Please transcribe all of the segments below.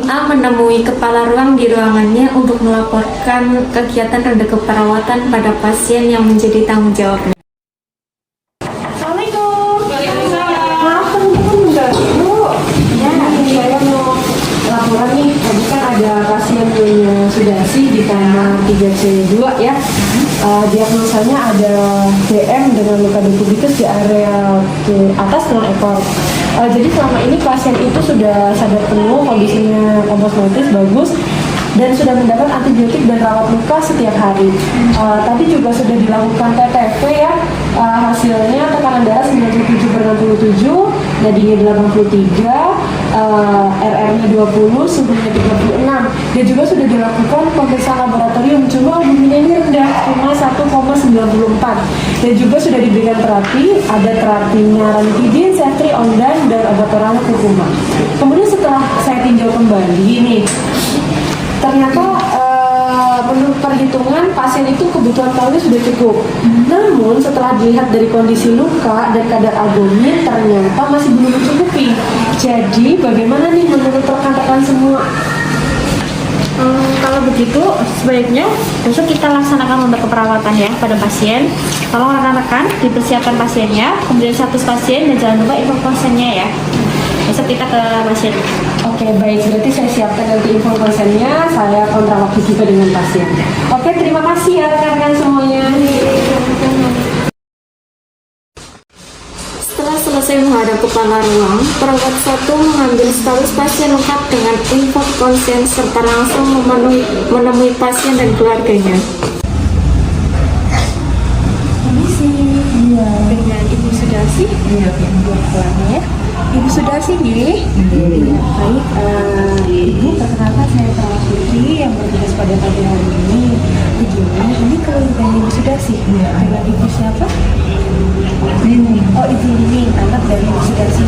A menemui kepala ruang di ruangannya untuk melaporkan kegiatan ronde keperawatan pada pasien yang menjadi tanggung jawabnya. Assalamualaikum. Maaf teman-teman mengganggu. Ya, saya mau laporan nih. Tadi kan ada pasien yang sudah di kamar 3C2 ya. Diagnosanya ada DM dengan luka decubitus di area atas tulang ekor. Jadi selama ini pasien itu sudah sadar penuh, kondisinya komposmotis bagus, dan sudah mendapat antibiotik dan rawat luka setiap hari. Tadi juga sudah dilakukan TTV ya, hasilnya tekanan darah 97/67, nadinya 83, RR-nya 20, suhunya 36. Dan juga sudah dilakukan pemeriksaan laboratorium, cuma albuminnya ini rendah, cuma 1,94. Dan juga sudah diberikan terapi, ada terapinya ranitidin, ceftriaxone, ondan, dan obat oralnya kurkuma. Kemudian setelah saya tinjau kembali nih, ternyata menurut perhitungan pasien itu kebutuhan kalori sudah cukup. Namun setelah dilihat dari kondisi luka dan kadar albumin ternyata masih belum mencukupi. Jadi bagaimana nih menurut rekan-rekan semua? Kalau begitu sebaiknya besok kita laksanakan untuk keperawatan ya pada pasien. Tolong rekan-rekan dipersiapkan pasiennya, kemudian status pasien, dan jangan lupa info konsennya ya. Besok kita ke pasien. Oke, baik, berarti saya siapkan nanti info konsennya, saya kontra waktu juga dengan pasien. Oke, terima kasih ya rekan-rekan semuanya. Setelah selesai menghadap kepala ruang, perawat 1 mengambil status pasien lengkap dengan info konsen serta langsung menemui pasien dan keluarganya. Permisi, iya. Dengan Ibu Sudasi? Iya, ya. Ibu Sudasi nih? Iya, baik. Ibu, perkenalkan saya perawat Putri yang bertugas pada pagi hari ini. Begini, ini keluarganya Ibu Sudasi. Dengan Ibu siapa? Ini. Oh, Ibu ini, anak dari Ibu Sudasi.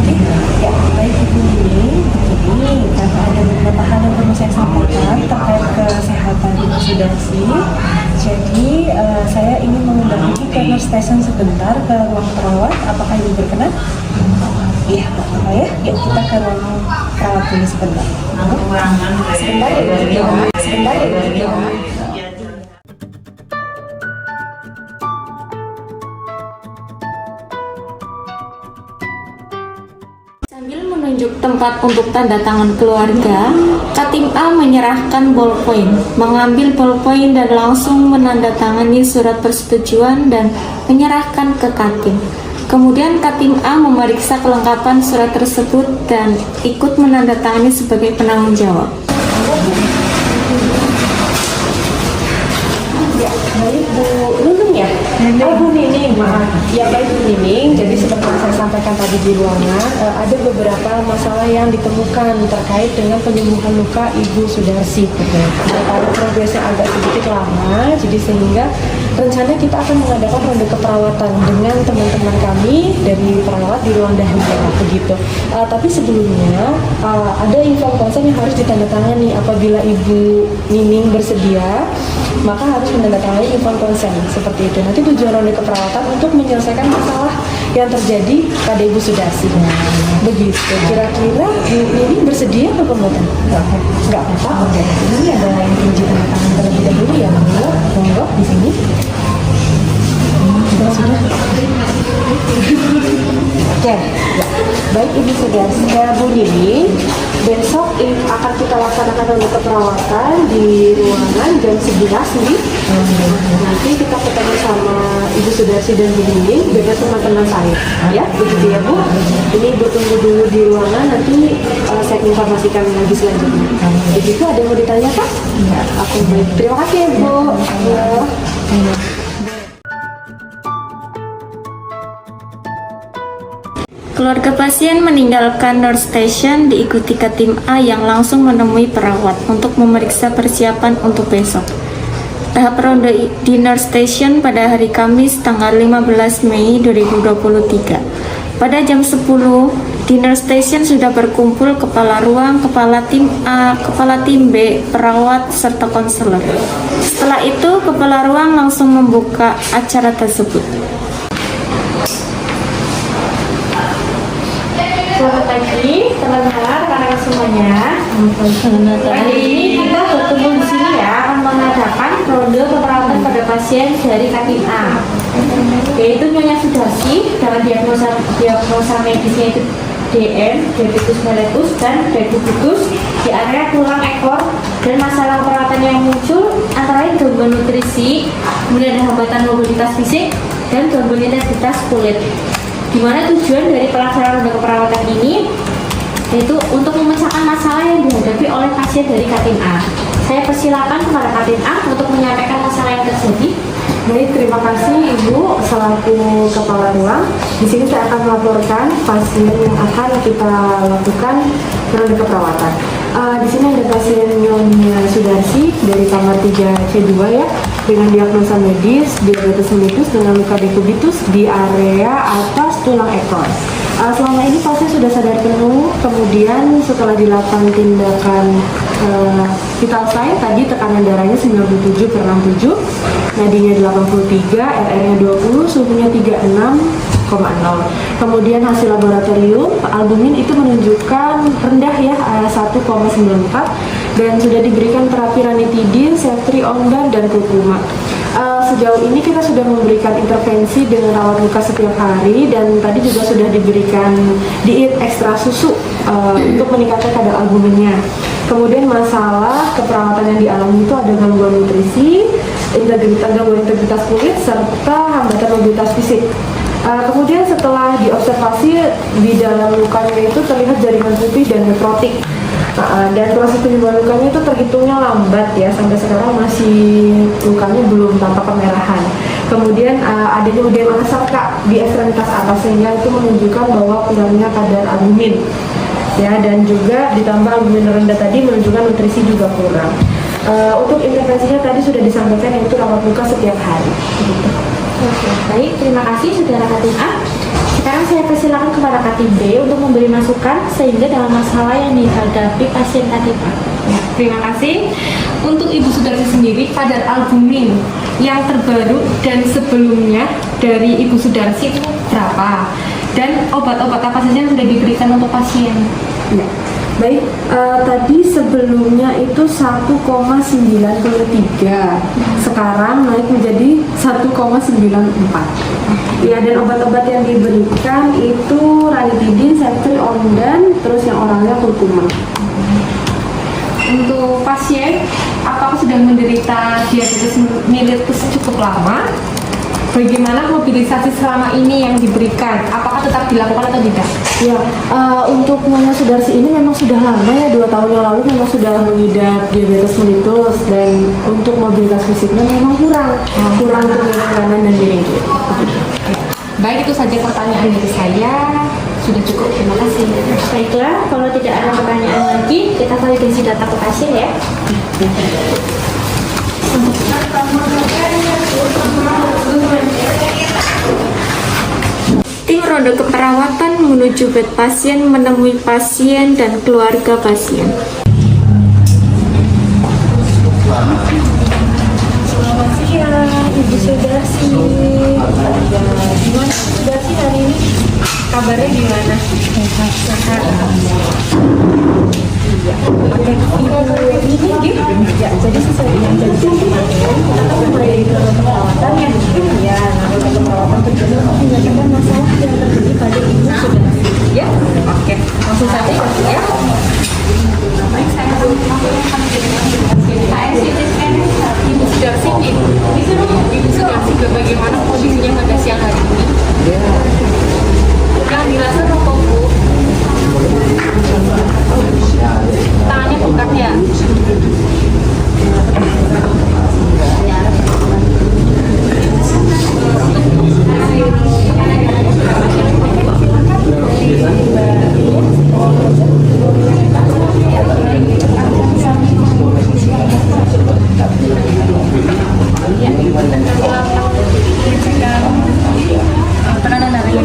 Ya, baik Ibu ini. Begini, karena ada beberapa hal yang perlu saya sampaikan terkait kesehatan Ibu Sudasi. Jadi, saya ingin mengundang Ibu ke nurse station sebentar ke ruang perawat. Apakah Ibu berkenan? Iya, apa ya? Yuk kita ke ruang perawat dulu sebentar. Sebentar ya, sebentar ya. Sambil menunjuk tempat untuk tanda tangan keluarga, Katim A menyerahkan ballpoint, mengambil ballpoint dan langsung menandatangani surat persetujuan dan menyerahkan ke Katim. Kemudian Katim A memeriksa kelengkapan surat tersebut dan ikut menandatangani sebagai penanggung jawab. Ya, baik Bu Nunung ya? Oh, Bu Nining, maaf. Ya, baik Bu Nining. Jadi seperti yang saya sampaikan tadi di ruangan, ada beberapa masalah yang ditemukan terkait dengan penyembuhan luka Ibu Sudarsi. Karena progresnya agak sedikit lama, jadi sehingga rencana kita akan mengadakan ronde keperawatan dengan teman-teman kami dari perawat di ruang dahaga begitu. Tapi sebelumnya ada info konsen yang harus ditandatangani. Apabila Ibu Nining bersedia, maka harus menandatangani info konsen seperti itu. Nanti tujuan ronde keperawatan untuk menyelesaikan masalah yang terjadi pada Ibu Sudasi. Begitu. Kira-kira Bu Nining bersedia atau enggak? Enggak apa-apa. Oke. Ini ada yang kunci tanda tangan terlebih dahulu ya, monggo di sini. Sudah. Oke, ya. Baik Ibu Sudasi, Bu Nining, besok akan kita laksanakan ronde keperawatan di ruangan jam 11 nih. Nanti kita ketemu sama Ibu Sudasi dan Bu Nining, beda teman-teman saya. Ya, begitu ya Bu. Ini Ibu tunggu dulu di ruangan, nanti saya informasikan lagi selanjutnya. Begitu, ada yang mau ditanyakan? Ya, aku baik. Terima kasih ya Bu. Ya. Keluarga pasien meninggalkan nurse station diikuti Katim A yang langsung menemui perawat untuk memeriksa persiapan untuk besok. Tahap ronde di nurse station pada hari Kamis tanggal 15 Mei 2023. Pada jam 10, di nurse station sudah berkumpul kepala ruang, kepala tim A, kepala tim B, perawat, serta konselor. Setelah itu, kepala ruang langsung membuka acara tersebut. Selamat pagi, teman-teman, rekan-rekan semuanya. Pagi ini kita bertemu di sini ya akan mengadakan ronde keperawatan pada pasien dari Katim A, yaitu Nyonya Sudarsi dengan diagnosa medisnya itu DM, diabetes mellitus dan diabetes di area tulang ekor, dan masalah perawatan yang muncul antara lain gangguan nutrisi, kemudian ada hambatan mobilitas fisik dan gangguan integritas kulit. Dimana tujuan dari pelaksanaan ronde keperawatan ini yaitu untuk memecahkan masalah yang dihadapi oleh pasien dari Katim A. Saya persilakan kepada Katim A untuk menyampaikan masalah yang terjadi. Baik, terima kasih Ibu selaku kepala ruang. Di sini saya akan melaporkan pasien yang akan kita lakukan ronde keperawatan. Di sini ada pasien Nyonya Sudarsi dari kamar 3C2 ya, dengan diagnosa medis diabetes mellitus dengan luka dekubitus di area atas tulang ekor. Selama ini pasien sudah sadar penuh, kemudian setelah dilakukan tindakan vital sign tadi tekanan darahnya 97/67, nadinya 83, RR-nya 20, suhunya 36,0. Kemudian hasil laboratorium albumin itu menunjukkan rendah ya, 1,94, dan sudah diberikan terapi ranitidin, ceftriaxone dan kurkuma. Sejauh ini kita sudah memberikan intervensi dengan rawat luka setiap hari, dan tadi juga sudah diberikan diet ekstra susu untuk meningkatkan kadar albuminnya. Kemudian masalah keperawatan yang dialami itu ada gangguan nutrisi, gangguan integritas kulit, serta hambatan mobilitas fisik. Kemudian setelah diobservasi di dalam lukanya itu terlihat jaringan putih dan nekrotik. Dan proses penyembuhan lukanya itu terhitungnya lambat ya, sampai sekarang masih lukanya belum tampak kemerahan. Kemudian adanya udema asap di ekstremitas atas, sehingga itu menunjukkan bahwa kurangnya kadar albumin ya, dan juga ditambah albumin rendah tadi menunjukkan nutrisi juga kurang. Untuk intervensinya tadi sudah disampaikan, yaitu rawat luka setiap hari. Oke, baik, terima kasih saudara Katim A. Sekarang saya persilakan kepada Katim B untuk memberi masukan sehingga dalam masalah yang dihadapi pasien Katim A. Ya, terima kasih. Untuk Ibu Sudarsi sendiri, kadar albumin yang terbaru dan sebelumnya dari Ibu Sudarsi itu berapa? Dan obat-obat apa saja yang sudah diberikan untuk pasien? Ya. Baik, tadi sebelumnya itu 1,93, sekarang naik menjadi 1,94. Ya, dan obat-obat yang diberikan itu ranitidin, ceftriaxone, terus yang oralnya kurkuma. Untuk pasien, apakah sudah menderita diabetes mellitus cukup lama? Bagaimana mobilisasi selama ini yang diberikan? Apakah tetap dilakukan atau tidak? Ya, untuk Nyonya Sudarsi ini memang sudah lama ya, 2 tahun yang lalu memang sudah mengidap diabetes mellitus, dan untuk mobilitas fisiknya memang kurang untuk miring kanan dan miring kiri. Baik, itu saja pertanyaan dari saya. Sudah cukup, terima kasih. Baiklah, kalau tidak ada pertanyaan lagi, kita validasi data ke pasien ya. Tim ronde keperawatan menuju bed pasien menemui pasien dan keluarga pasien. Selamat siang, Ibu Sudarsi. Gimana Sudarsi hari ini? Kabarnya gimana? Sehat. Oke, Ibu ini ya, jadi sesuai dengan janji kita akan mulai perawatan ya. Ya, nah, perawatan terjadi menyelesaikan masalah yang terjadi pada Ibu Sudarsi. Ya, oke, langsung saja ya. Baik, saya Ibu Sudarsi nih. Ibu Sudarsi bagaimana kondisinya pada siang hari ini? Yang dirasa rokok Bu, tangannya bengkak ya? Tekanan darahnya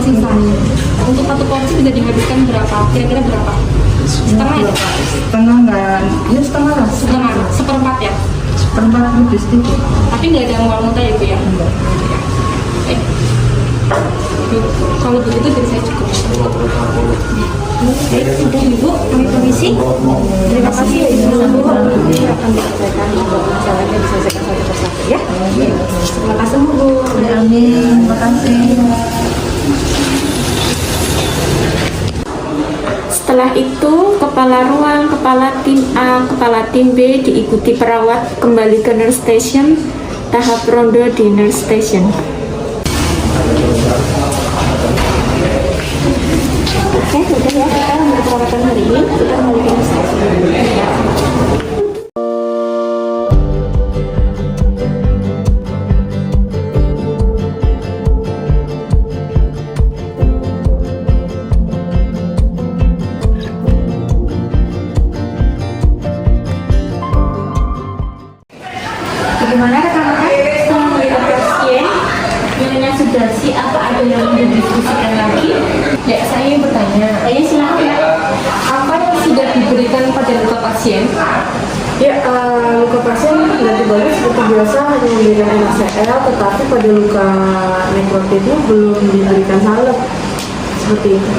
sisanya. Untuk satu porsi bisa dihabiskan berapa? Kira-kira berapa? Setengah ya? Setengah enggak, ya setengah lah. Setengah, seperempat ya? Seperempat lebih sedikit. Tapi nggak ada mual-muntah ya Bu ya? Baik. Kalau begitu jadi saya cukup. Baik, sudah Ibu, kami permisi. Terima kasih ya Ibu. Akan disampaikan untuk masalahnya diselesaikan satu persatu ya. Terima kasih Bu. Amin, terima kasih. Setelah itu, kepala ruang, kepala tim A, kepala tim B diikuti perawat kembali ke nurse station, tahap ronde di nurse station. Oke, sudah ya kita untuk perawatan hari ini. Kita kembali ke nurse station. Bagaimana rekan-rekan setelah melihat pasien Nyonya Sudarsi, apa ada yang ingin didiskusikan lagi? Ya, saya ingin bertanya. Silakan ya. Apa yang sudah diberikan pada luka pasien? Ya, luka pasien ganti balik seperti biasa hanya memberikan NaCl, tetapi pada luka nekrotiknya belum diberikan salep seperti itu.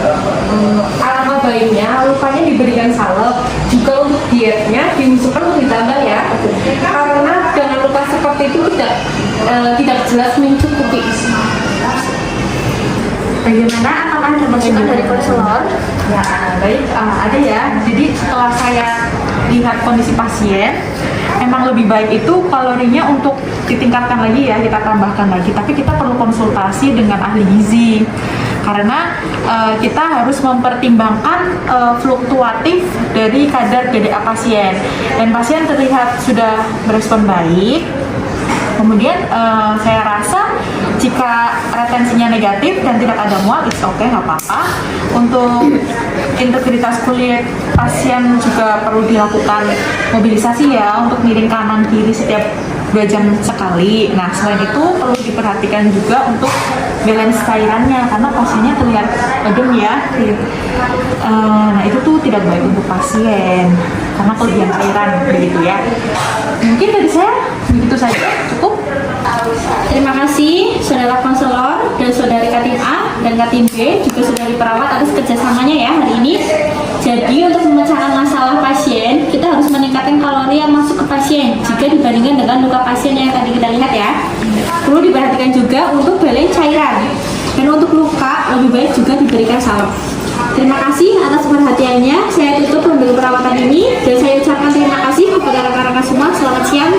Alangkah baiknya lukanya diberikan salep. Juga untuk dietnya diusulkan untuk ditambah ya. Karena dengan luka seperti itu tidak jelas mencukupi. Bagaimana akan ada masukan dari konselor? Ya, baik, ada ya. Jadi setelah saya lihat kondisi pasien, memang lebih baik itu kalorinya untuk ditingkatkan lagi ya, kita tambahkan lagi. Tapi kita perlu konsultasi dengan ahli gizi. Karena kita harus mempertimbangkan fluktuatif dari kadar GDA pasien. Dan pasien terlihat sudah berespon baik. Kemudian saya rasa jika retensinya negatif dan tidak ada mual, it's okay, nggak apa-apa. Untuk integritas kulit pasien juga perlu dilakukan mobilisasi ya, untuk miring kanan kiri setiap 2 jam sekali. Nah, selain itu perlu diperhatikan juga untuk balance cairannya, karena pasiennya terlihat adem ya. Nah, itu tuh tidak baik untuk pasien karena kelebihan cairan begitu ya. Mungkin dari saya begitu saja, cukup. Terima kasih saudara konselor dan saudari Katim A dan Katim B, juga saudari perawat atas kerjasamanya ya hari ini. Jadi untuk memecahkan masalah pasien, kita harus meningkatkan kalori yang masuk ke pasien jika dibandingkan dengan luka pasien yang tadi kita lihat ya. Perlu diperhatikan juga untuk balance cairan, dan untuk luka lebih baik juga diberikan salep. Terima kasih atas perhatiannya. Saya tutup pembeli perawatan ini dan saya ucapkan terima kasih kepada rekan-rekan semua. Selamat siang.